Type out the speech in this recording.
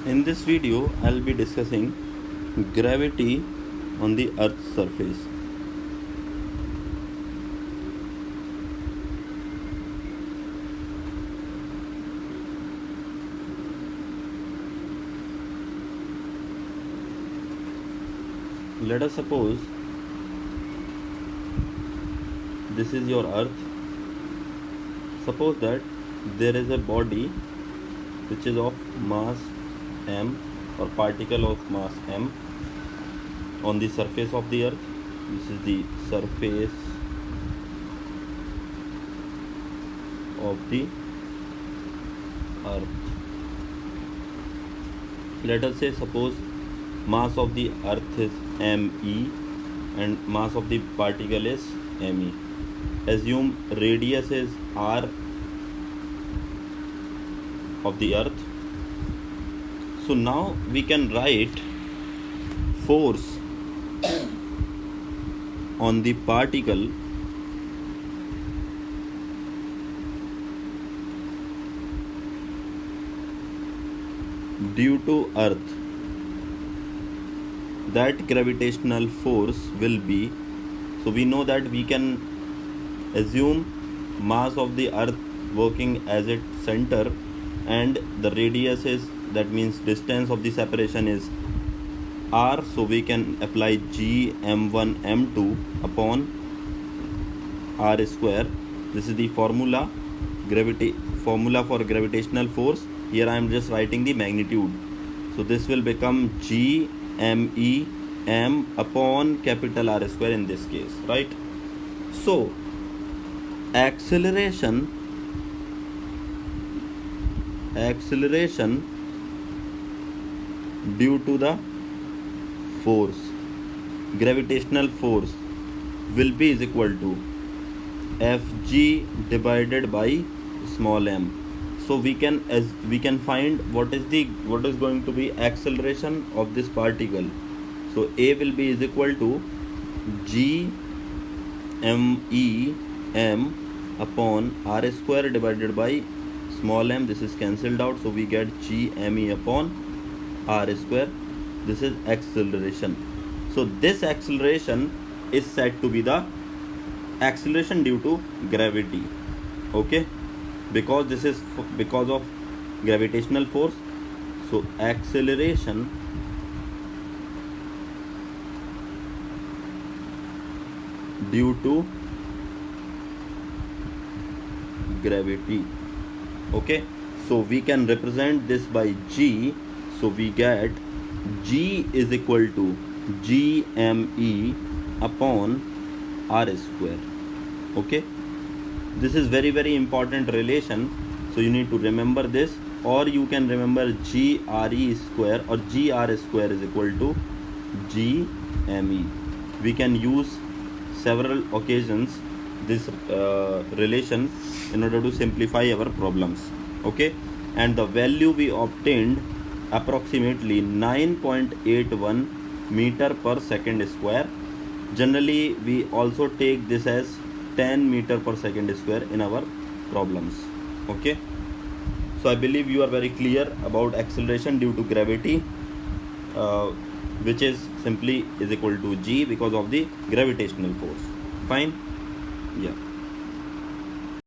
In this video, I'll be discussing gravity on the Earth's surface. Let us suppose this is your Earth. Suppose that there is a body which is of mass m or particle of mass m on the surface of the Earth. This is the surface of the Earth. Let us say, suppose mass of the Earth is me and mass of the particle is me. Assume radius is r of the Earth. So now we can write force on the particle due to Earth. That gravitational force will be, so we know that we can assume mass of the Earth working as its center, and the radius is, that means distance of the separation is r, so we can apply g m1 m2 upon r square. This is the formula for gravitational force. Here I am just writing the magnitude, so this will become g me m upon capital R square in this case, right? So acceleration due to the force, gravitational force, will be is equal to Fg divided by small m. So we can find what is going to be acceleration of this particle. So A will be is equal to g me m upon r square divided by small m. This is cancelled out, so we get g me upon r square. This is acceleration. So this acceleration is said to be the acceleration due to gravity. Okay, because this is because of gravitational force. So acceleration due to gravity. Okay, so we can represent this by g. So we get g is equal to g me upon r square. Okay, this is very important relation, so you need to remember this, or you can remember g re square or g r square is equal to g me. We can use several occasions this relation in order to simplify our problems. Okay, and the value we obtained approximately 9.81 meter per second square. Generally we also take this as 10 meter per second square in our problems. Okay, so I believe you are very clear about acceleration due to gravity, which is simply is equal to g because of the gravitational force. Fine, yeah.